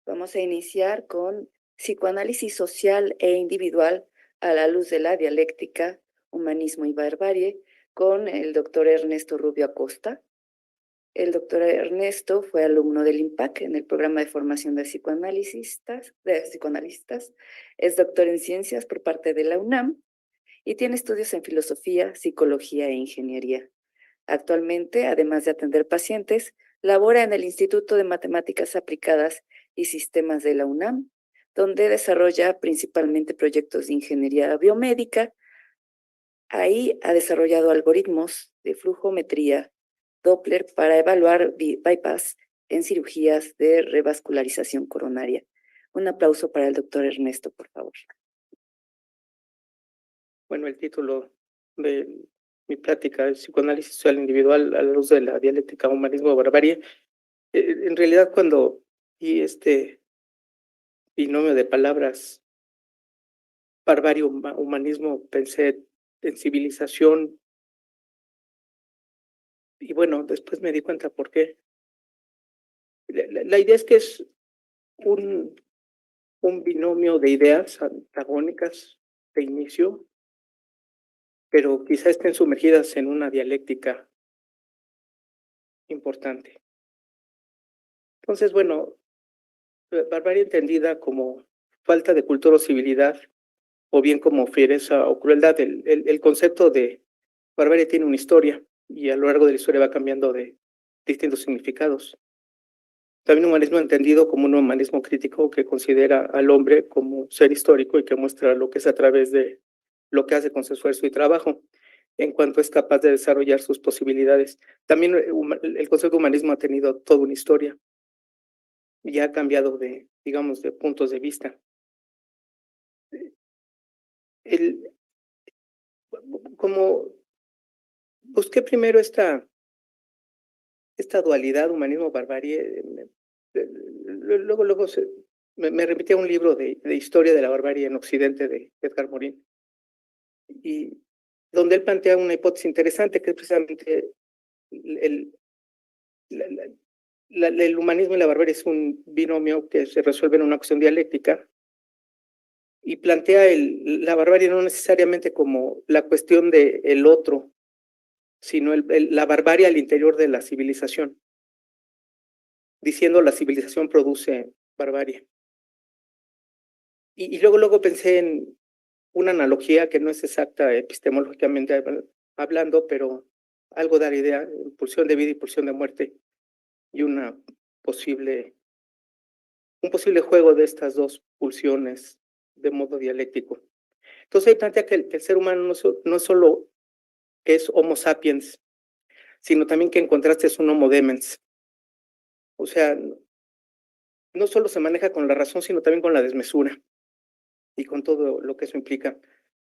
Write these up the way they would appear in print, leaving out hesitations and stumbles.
Vamos a iniciar con psicoanálisis social e individual a la luz de la dialéctica, humanismo y barbarie, con el doctor Ernesto Rubio Acosta. El doctor Ernesto fue alumno del IMPAC en el programa de formación de psicoanalistas. Es doctor en ciencias por parte de la UNAM y tiene estudios en filosofía, psicología e ingeniería. Actualmente, además de atender pacientes, labora en el Instituto de Matemáticas Aplicadas y Sistemas de la UNAM, donde desarrolla principalmente proyectos de ingeniería biomédica. Ahí ha desarrollado algoritmos de flujometría Doppler para evaluar bypass en cirugías de revascularización coronaria. Un aplauso para el doctor Ernesto, por favor. Bueno, el título de mi plática es Psicoanálisis social individual a la luz de la dialéctica humanismo barbarie. En realidad, cuando vi este binomio de palabras barbarie humanismo, pensé en civilización y bueno, después me di cuenta por qué. La idea es que es un binomio de ideas antagónicas de inicio, pero quizá estén sumergidas en una dialéctica importante. Entonces, bueno, barbarie entendida como falta de cultura o civilidad, o bien como fiereza o crueldad. El concepto de barbarie tiene una historia y a lo largo de la historia va cambiando de distintos significados. También humanismo entendido como un humanismo crítico que considera al hombre como ser histórico y que muestra lo que es a través de lo que hace con su esfuerzo y trabajo, en cuanto es capaz de desarrollar sus posibilidades. También el concepto de humanismo ha tenido toda una historia y ha cambiado de, digamos, de puntos de vista. El, como busqué primero esta dualidad humanismo-barbarie, luego me remití a un libro de historia de la barbarie en Occidente de Edgar Morin, y donde él plantea una hipótesis interesante que es precisamente el, la- el humanismo y la barbarie es un binomio que se resuelve en una cuestión dialéctica, y plantea la barbarie no necesariamente como la cuestión del otro, sino la barbarie al interior de la civilización, diciendo la civilización produce barbarie. Y luego pensé en una analogía que no es exacta epistemológicamente hablando, pero algo da la idea, pulsión de vida y pulsión de muerte, y un posible juego de estas dos pulsiones de modo dialéctico. Entonces ahí plantea que el ser humano no solo es Homo sapiens, sino también que en contraste es un Homo demens. O sea, no solo se maneja con la razón, sino también con la desmesura y con todo lo que eso implica.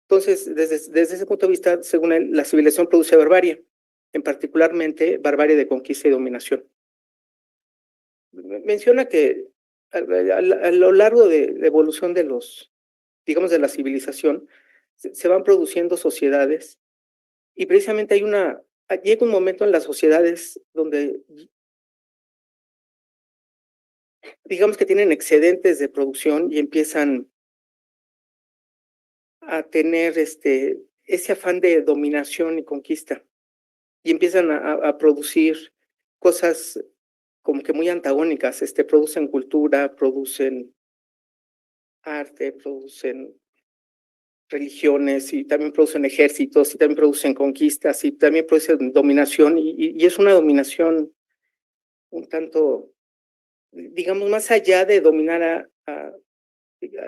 Entonces, desde ese punto de vista, según él, la civilización produce barbarie, en particularmente barbarie de conquista y dominación. Menciona que a lo largo de la evolución de digamos, de la civilización, se van produciendo sociedades y precisamente llega un momento en las sociedades donde, digamos que tienen excedentes de producción y empiezan a tener ese afán de dominación y conquista y empiezan a producir cosas como que muy antagónicas, producen cultura, producen arte, producen religiones y también producen ejércitos y también producen conquistas y también producen dominación y es una dominación un tanto, digamos, más allá de dominar a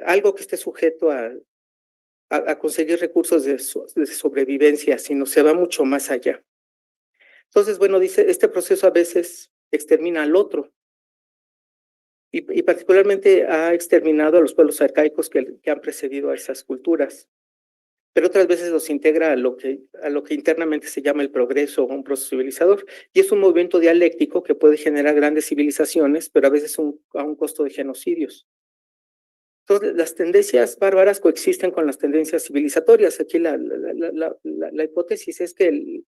algo que esté sujeto a conseguir recursos de sobrevivencia, sino se va mucho más allá. Entonces, bueno, dice, este proceso a veces extermina al otro y particularmente ha exterminado a los pueblos arcaicos que han precedido a esas culturas, pero otras veces los integra a lo que internamente se llama el progreso o un proceso civilizador, y es un movimiento dialéctico que puede generar grandes civilizaciones, pero a veces a un costo de genocidios. Entonces, las tendencias bárbaras coexisten con las tendencias civilizatorias. Aquí la hipótesis es que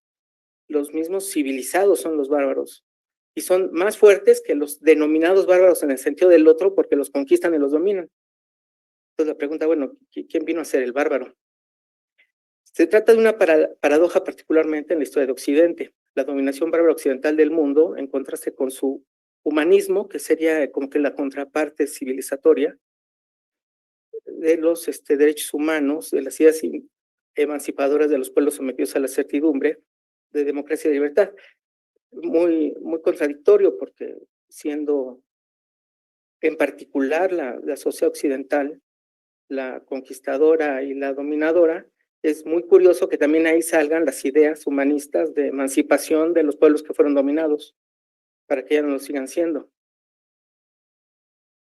los mismos civilizados son los bárbaros, y son más fuertes que los denominados bárbaros en el sentido del otro porque los conquistan y los dominan. Entonces la pregunta, bueno, ¿quién vino a ser el bárbaro? Se trata de una paradoja particularmente en la historia de Occidente. La dominación bárbara occidental del mundo, en contraste con su humanismo, que sería como que la contraparte civilizatoria de los derechos humanos, de las ideas emancipadoras de los pueblos sometidos a la certidumbre, de democracia y libertad. Muy contradictorio porque siendo en particular la sociedad occidental, la conquistadora y la dominadora, es muy curioso que también ahí salgan las ideas humanistas de emancipación de los pueblos que fueron dominados, para que ya no lo sigan siendo.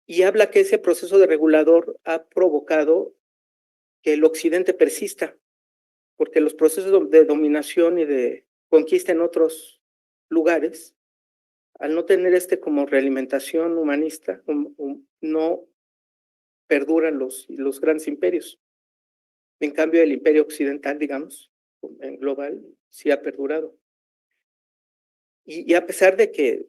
Y habla que ese proceso de regulador ha provocado que el occidente persista, porque los procesos de dominación y de conquista en otros lugares, al no tener como realimentación humanista, no perduran los grandes imperios. En cambio, el imperio occidental, digamos, en global, sí ha perdurado. Y a pesar de que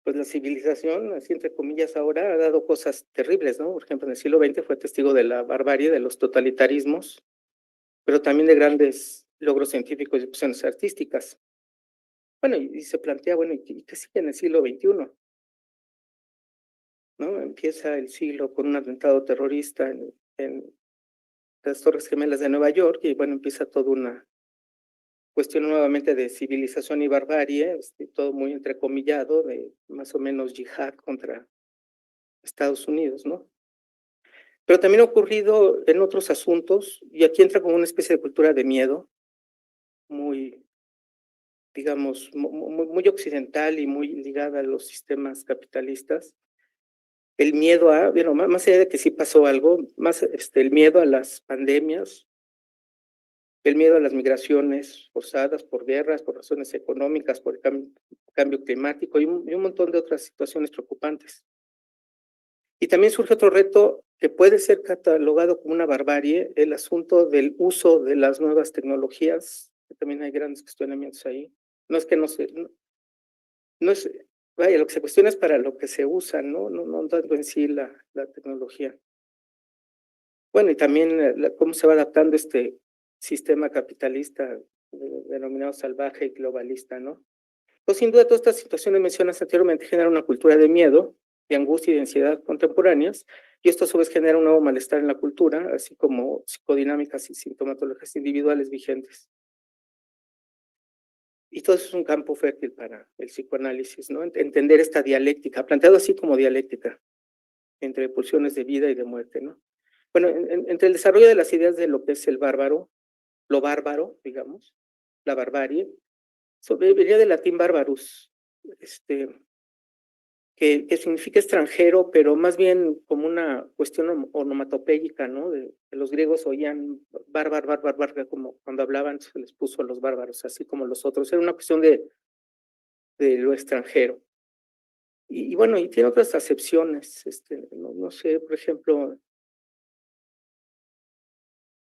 pues la civilización, así entre comillas ahora, ha dado cosas terribles, ¿no? Por ejemplo, en el siglo XX fue testigo de la barbarie, de los totalitarismos, pero también de grandes logros científicos y opciones artísticas. Bueno, y se plantea, bueno, ¿y qué sigue en el siglo XXI? ¿No? Empieza el siglo con un atentado terrorista en las Torres Gemelas de Nueva York y bueno, empieza toda una cuestión nuevamente de civilización y barbarie, todo muy entrecomillado, de más o menos yihad contra Estados Unidos, ¿no? Pero también ha ocurrido en otros asuntos, y aquí entra como una especie de cultura de miedo, muy, digamos, muy occidental y muy ligada a los sistemas capitalistas. El miedo a, bueno, más allá de que sí pasó algo, más el miedo a las pandemias, el miedo a las migraciones forzadas por guerras, por razones económicas, por el cambio climático y un montón de otras situaciones preocupantes. Y también surge otro reto que puede ser catalogado como una barbarie, el asunto del uso de las nuevas tecnologías, que también hay grandes cuestionamientos ahí. No es que no es, vaya, lo que se cuestiona es para lo que se usa, no tanto en sí la tecnología. Bueno, y también cómo se va adaptando este sistema capitalista denominado salvaje y globalista, ¿no? Pues sin duda todas estas situaciones mencionadas anteriormente generan una cultura de miedo, de angustia y de ansiedad contemporáneas, y esto a su vez genera un nuevo malestar en la cultura, así como psicodinámicas y sintomatologías individuales vigentes. Y todo eso es un campo fértil para el psicoanálisis, ¿no? Entender esta dialéctica, planteado así como dialéctica, entre pulsiones de vida y de muerte, ¿no? Bueno, entre el desarrollo de las ideas de lo que es el bárbaro, lo bárbaro, digamos, la barbarie, venía del latín barbarus, que significa extranjero, pero más bien como una cuestión onomatopéyica, ¿no? De los griegos oían bárbaro, como cuando hablaban se les puso a los bárbaros, así como los otros. Era una cuestión de lo extranjero. Y bueno, y tiene otras acepciones, no sé, por ejemplo,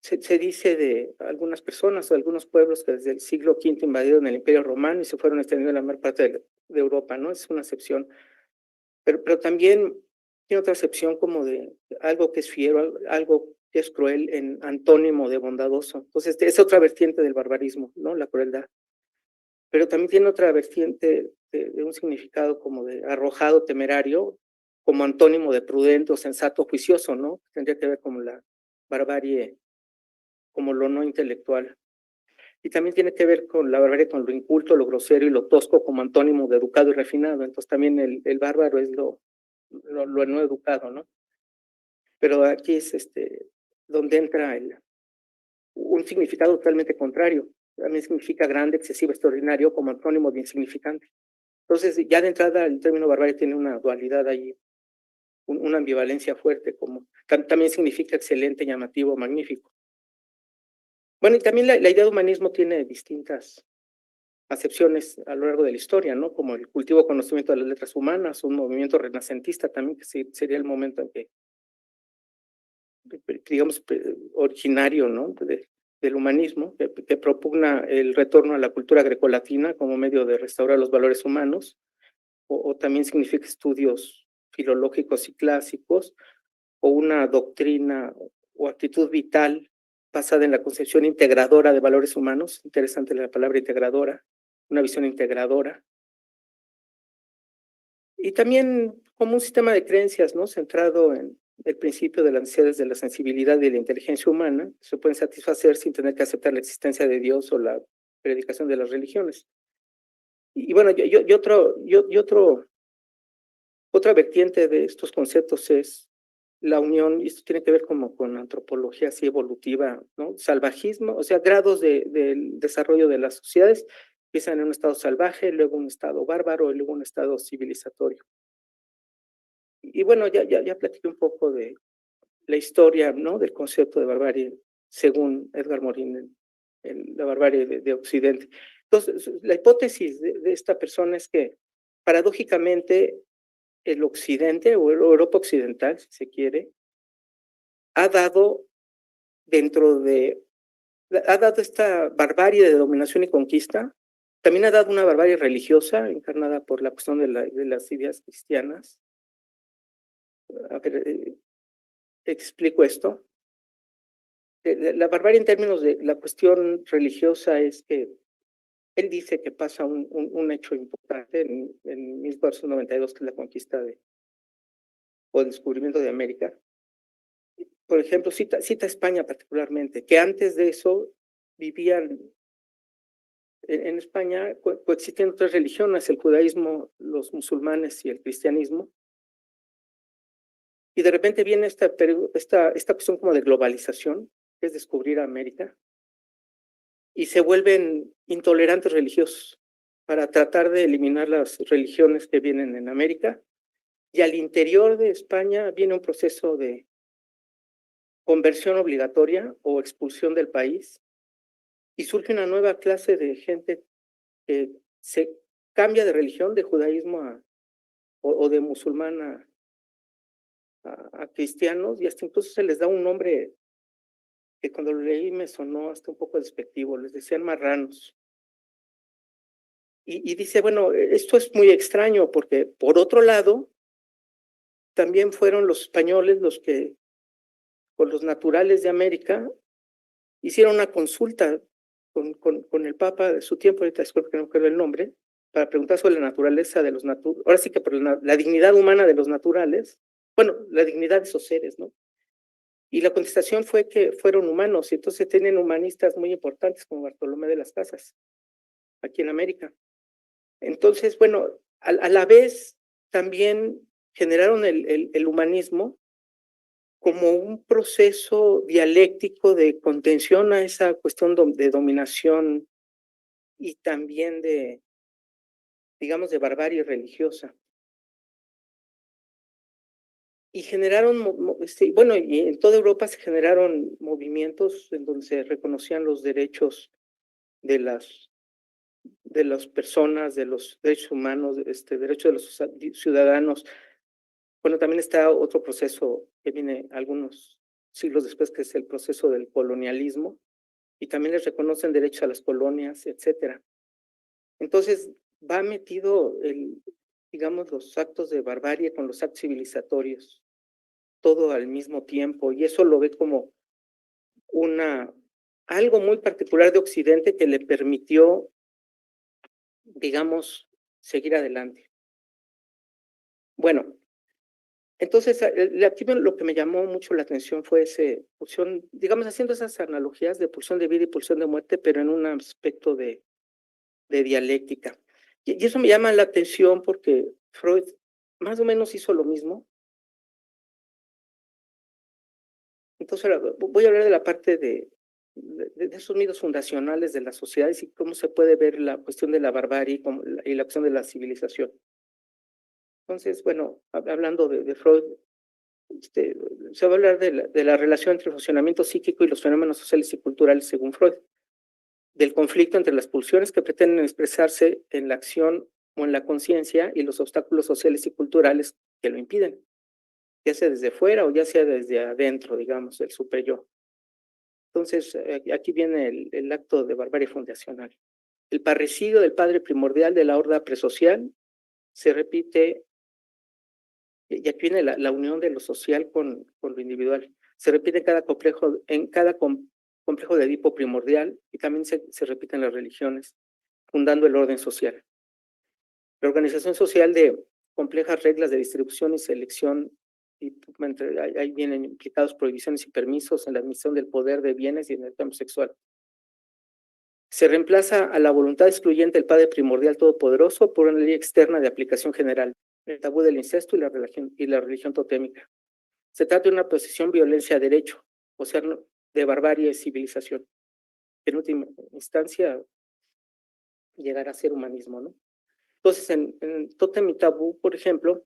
se dice de algunas personas o algunos pueblos que desde el siglo V invadieron el Imperio Romano y se fueron extendiendo en la mayor parte de Europa, ¿no? Es una acepción. Pero también tiene otra acepción como de algo que es fiero, algo que es cruel en antónimo de bondadoso. Entonces, es otra vertiente del barbarismo, ¿no? La crueldad. Pero también tiene otra vertiente de un significado como de arrojado, temerario, como antónimo de prudente o sensato, juicioso, ¿no? Tendría que ver como la barbarie, como lo no intelectual. Y también tiene que ver con la barbarie, con lo inculto, lo grosero y lo tosco como antónimo de educado y refinado. Entonces también el bárbaro es lo no educado, ¿no? Pero aquí es donde entra un significado totalmente contrario. También significa grande, excesivo, extraordinario como antónimo de insignificante. Entonces, ya de entrada el término barbarie tiene una dualidad ahí, una ambivalencia fuerte, como también significa excelente, llamativo, magnífico. Bueno, y también la idea de humanismo tiene distintas acepciones a lo largo de la historia, ¿no? Como el cultivo conocimiento de las letras humanas, un movimiento renacentista también, que sería el momento en que, digamos, originario, ¿no? Del humanismo, que propugna el retorno a la cultura grecolatina como medio de restaurar los valores humanos. o también significa estudios filológicos y clásicos, o una doctrina o actitud vital basada en la concepción integradora de valores humanos. Interesante la palabra integradora, una visión integradora. Y también como un sistema de creencias, ¿no? Centrado en el principio de las necesidades de la sensibilidad y de la inteligencia humana, se pueden satisfacer sin tener que aceptar la existencia de Dios o la predicación de las religiones. Y bueno, otra vertiente de estos conceptos es la unión, y esto tiene que ver como con antropología así evolutiva, ¿no? Salvajismo, o sea, grados del desarrollo de las sociedades, empiezan en un estado salvaje, luego un estado bárbaro y luego un estado civilizatorio. Y bueno, ya platiqué un poco de la historia, ¿no? Del concepto de barbarie, según Edgar Morin, la barbarie de Occidente. Entonces, la hipótesis de esta persona es que, paradójicamente, el Occidente o Europa Occidental, si se quiere, ha dado ha dado esta barbarie de dominación y conquista, también ha dado una barbarie religiosa encarnada por la cuestión de las ideas cristianas. A ver, explico esto. La barbarie en términos de la cuestión religiosa es que él dice que pasa un hecho importante en 1492, que es la conquista o el descubrimiento de América. Por ejemplo, cita España particularmente, que antes de eso vivían en España coexisten tres religiones, el judaísmo, los musulmanes y el cristianismo. Y de repente viene esta cuestión como de globalización, que es descubrir América, y se vuelven intolerantes religiosos para tratar de eliminar las religiones que vienen en América. Y al interior de España viene un proceso de conversión obligatoria o expulsión del país, y surge una nueva clase de gente que se cambia de religión, de judaísmo o de musulmán a cristianos, y hasta incluso se les da un nombre que cuando lo leí me sonó hasta un poco despectivo, les decían marranos. Y dice, bueno, esto es muy extraño porque, por otro lado, también fueron los españoles los que, con los naturales de América, hicieron una consulta con el Papa de su tiempo, ahorita disculpe que no recuerdo el nombre, para preguntar sobre la naturaleza de los naturales, ahora sí que por la dignidad humana de los naturales, bueno, la dignidad de esos seres, ¿no? Y la contestación fue que fueron humanos, y entonces tienen humanistas muy importantes como Bartolomé de las Casas, aquí en América. Entonces, bueno, a la vez también generaron el humanismo como un proceso dialéctico de contención a esa cuestión de dominación y también digamos, de barbarie religiosa. Y generaron, bueno, y en toda Europa se generaron movimientos en donde se reconocían los derechos de las personas, de los derechos humanos, derechos de los ciudadanos. Bueno, también está otro proceso que viene algunos siglos después, que es el proceso del colonialismo, y también les reconocen derechos a las colonias, etcétera. Entonces, va metido digamos, los actos de barbarie con los actos civilizatorios, todo al mismo tiempo, y eso lo ve como algo muy particular de Occidente que le permitió, digamos, seguir adelante. Bueno, entonces, aquí lo que me llamó mucho la atención fue esa pulsión, digamos, haciendo esas analogías de pulsión de vida y pulsión de muerte, pero en un aspecto de dialéctica. Y eso me llama la atención porque Freud más o menos hizo lo mismo. Entonces, ahora voy a hablar de la parte de esos mitos fundacionales de las sociedades y cómo se puede ver la cuestión de la barbarie y la cuestión de la civilización. Entonces, bueno, hablando de Freud, se va a hablar de la relación entre el funcionamiento psíquico y los fenómenos sociales y culturales según Freud, del conflicto entre las pulsiones que pretenden expresarse en la acción o en la conciencia y los obstáculos sociales y culturales que lo impiden, ya sea desde fuera o ya sea desde adentro, digamos, el superyo. Entonces, aquí viene el acto de barbarie fundacional. El parricidio del padre primordial de la horda presocial se repite, y aquí viene la unión de lo social con lo individual. Se repite en cada complejo de Edipo primordial y también se repite en las religiones, fundando el orden social. La organización social de complejas reglas de distribución y selección, y ahí vienen implicados prohibiciones y permisos en la admisión del poder de bienes y en el campo sexual. Se reemplaza a la voluntad excluyente del Padre primordial todopoderoso por una ley externa de aplicación general, el tabú del incesto y la religión totémica. Se trata de una posición violencia a derecho, o sea, de barbarie y civilización. En última instancia, llegar a ser humanismo, ¿no? Entonces, en Tótem y Tabú, por ejemplo,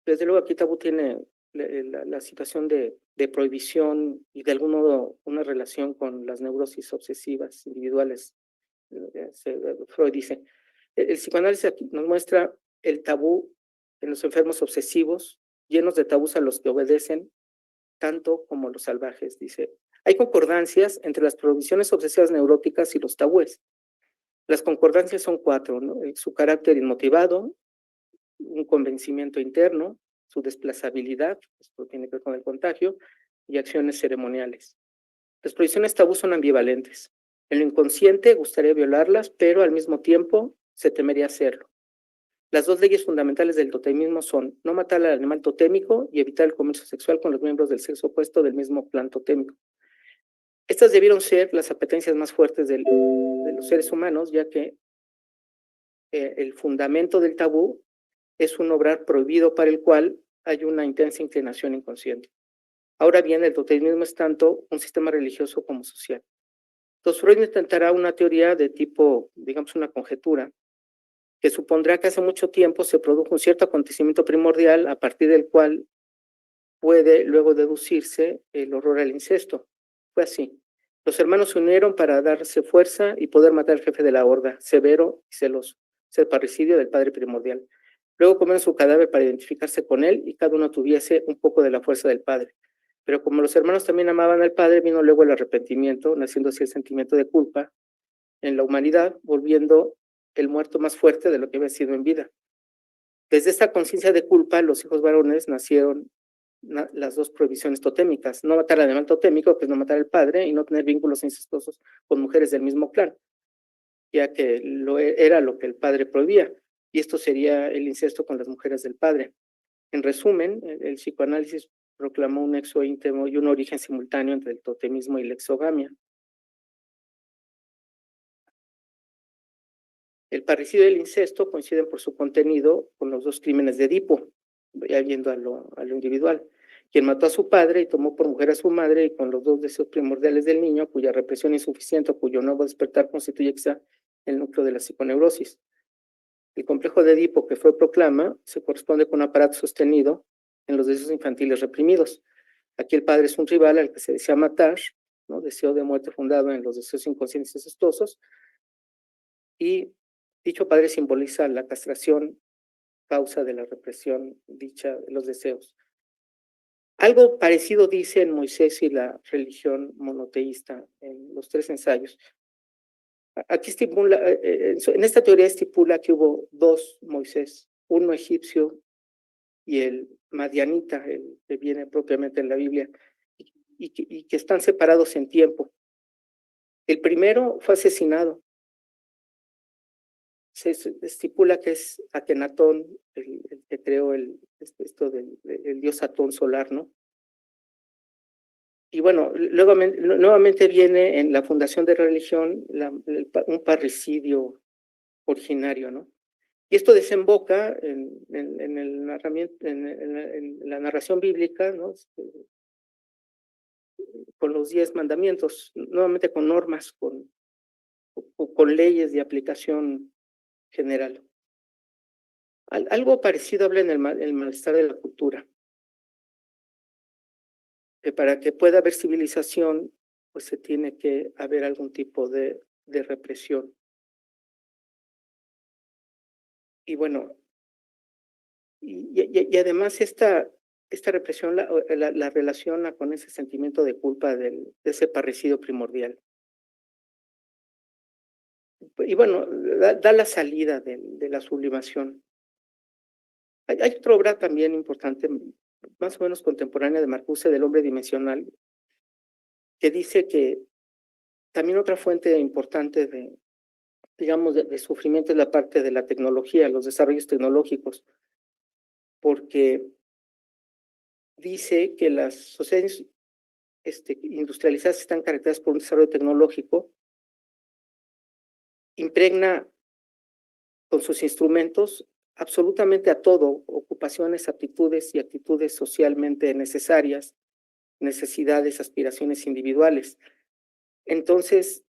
desde luego aquí Tabú tiene la situación de prohibición y de algún modo una relación con las neurosis obsesivas individuales. Freud dice, el psicoanálisis aquí nos muestra el tabú en los enfermos obsesivos, llenos de tabús a los que obedecen, tanto como los salvajes, dice. Hay concordancias entre las prohibiciones obsesivas neuróticas y los tabúes. Las concordancias son 4, ¿no? Su carácter inmotivado, un convencimiento interno, su desplazabilidad, esto tiene que ver con el contagio, y acciones ceremoniales. Las prohibiciones tabú son ambivalentes. En lo inconsciente gustaría violarlas, pero al mismo tiempo se temería hacerlo. Las 2 leyes fundamentales del totemismo son no matar al animal totémico y evitar el comercio sexual con los miembros del sexo opuesto del mismo clan totémico. Estas debieron ser las apetencias más fuertes de los seres humanos, ya que el fundamento del tabú es un obrar prohibido para el cual hay una intensa inclinación inconsciente. Ahora bien, el totemismo es tanto un sistema religioso como social. Entonces, Freud intentará una teoría de tipo, digamos, una conjetura, que supondrá que hace mucho tiempo se produjo un cierto acontecimiento primordial a partir del cual puede luego deducirse el horror al incesto. Fue así. Los hermanos se unieron para darse fuerza y poder matar al jefe de la horda, severo y celoso. Es el parricidio del padre primordial. Luego comieron su cadáver para identificarse con él y cada uno tuviese un poco de la fuerza del padre. Pero como los hermanos también amaban al padre, vino luego el arrepentimiento, naciendo así el sentimiento de culpa en la humanidad, volviendo el muerto más fuerte de lo que había sido en vida. Desde esta conciencia de culpa, los hijos varones nacieron las 2 prohibiciones totémicas: no matar al animal totémico, que es no matar al padre, y no tener vínculos incestuosos con mujeres del mismo clan, ya que era lo que el padre prohibía, y esto sería el incesto con las mujeres del padre. En resumen, el psicoanálisis proclamó un nexo íntimo y un origen simultáneo entre el totemismo y la exogamia. El parricidio y el incesto coinciden por su contenido con los 2 crímenes de Edipo, ya yendo a lo individual, quien mató a su padre y tomó por mujer a su madre, y con los 2 deseos primordiales del niño, cuya represión insuficiente o cuyo nuevo despertar constituye quizá el núcleo de la psiconeurosis. El complejo de Edipo que Freud proclama se corresponde con un aparato sostenido en los deseos infantiles reprimidos. Aquí el padre es un rival al que se desea matar, ¿no? Deseo de muerte fundado en los deseos inconscientes incestuosos, y dicho padre simboliza la castración, causa de la represión dicha de los deseos. Algo parecido dice en Moisés y la religión monoteísta en los 3 ensayos. Aquí estipula, en esta teoría estipula que hubo 2 Moisés, uno egipcio y el madianita, el que viene propiamente en la Biblia, y que están separados en tiempo. El primero fue asesinado. Se estipula que es Akenatón, el que creó el dios Atón solar, ¿no? Y bueno, luego, nuevamente viene en la fundación de religión un parricidio originario, ¿no? Y esto desemboca en el narramiento, en la narración bíblica, ¿no? Con los 10 mandamientos, nuevamente con normas, con leyes de aplicación general. Algo parecido habla en el malestar de la cultura, que para que pueda haber civilización, pues se tiene que haber algún tipo de represión. Y bueno, y además esta represión la relaciona con ese sentimiento de culpa de ese parricidio primordial. Y bueno, da la salida de la sublimación. Hay otra obra también importante, más o menos contemporánea de Marcuse, del hombre dimensional, que dice que también otra fuente importante de, digamos, de sufrimiento es la parte de la tecnología, los desarrollos tecnológicos, porque dice que las sociedades industrializadas están caracterizadas por un desarrollo tecnológico, impregna con sus instrumentos absolutamente a todo, ocupaciones, aptitudes y actitudes socialmente necesarias, necesidades, aspiraciones individuales. Entonces,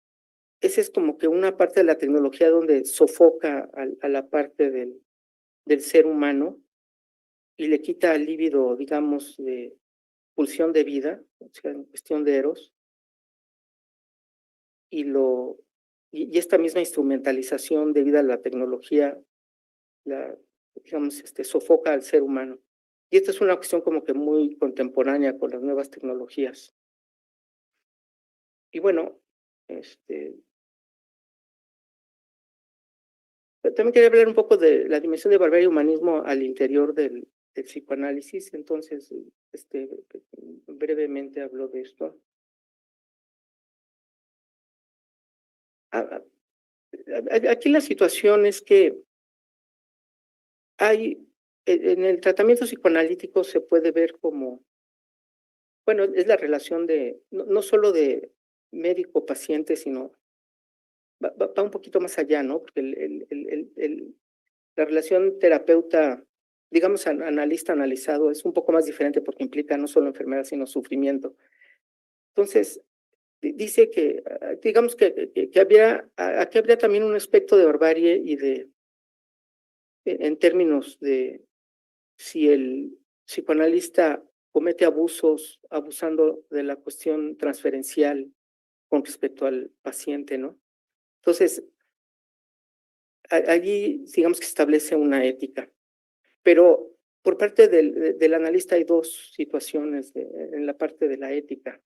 esa es como que una parte de la tecnología donde sofoca a la parte del ser humano y le quita el líbido, digamos, de pulsión de vida, o sea, en cuestión de eros, y esta misma instrumentalización debido a la tecnología, digamos, sofoca al ser humano. Y esta es una cuestión como que muy contemporánea con las nuevas tecnologías. Y bueno, también quería hablar un poco de la dimensión de barbarie y humanismo al interior del psicoanálisis. Entonces, brevemente hablo de esto. Aquí la situación es que hay, en el tratamiento psicoanalítico se puede ver como, bueno, es la relación de, no solo de médico-paciente, sino va un poquito más allá, ¿no? Porque la relación terapeuta, digamos, analista analizado, es un poco más diferente porque implica no solo enfermedad, sino sufrimiento. Entonces, dice que, digamos que aquí habría también un aspecto de barbarie y en términos de si el psicoanalista comete abusos, abusando de la cuestión transferencial con respecto al paciente, ¿no? Entonces, allí, digamos que se establece una ética, pero por parte del analista hay dos situaciones en la parte de la ética,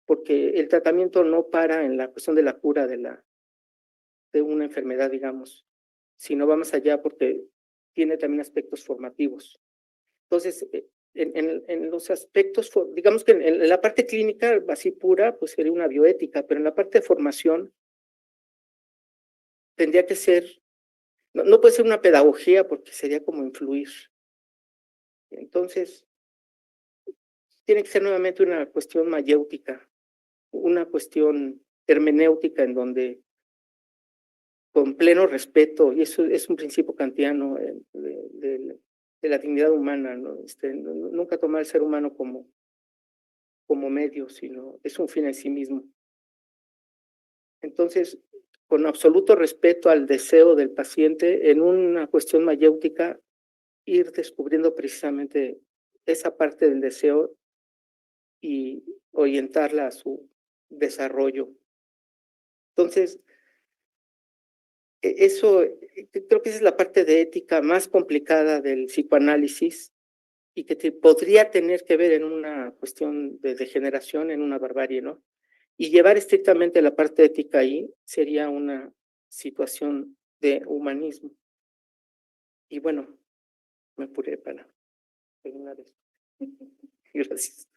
porque el tratamiento no para en la cuestión de la cura de una enfermedad, digamos, sino va más allá porque tiene también aspectos formativos. Entonces, en los aspectos, digamos que en la parte clínica, así pura, pues sería una bioética, pero en la parte de formación tendría que ser, no puede ser una pedagogía porque sería como influir. Entonces, tiene que ser nuevamente una cuestión mayéutica, una cuestión hermenéutica en donde con pleno respeto, y eso es un principio kantiano de la dignidad humana, ¿no? Nunca tomar al ser humano como medio, sino es un fin en sí mismo. Entonces, con absoluto respeto al deseo del paciente, en una cuestión mayéutica, ir descubriendo precisamente esa parte del deseo y orientarla a su desarrollo. Entonces, eso, creo que esa es la parte de ética más complicada del psicoanálisis y que podría tener que ver en una cuestión de degeneración, en una barbarie, ¿no? Y llevar estrictamente la parte ética ahí sería una situación de humanismo. Y bueno, me apuré para terminar esto. Gracias.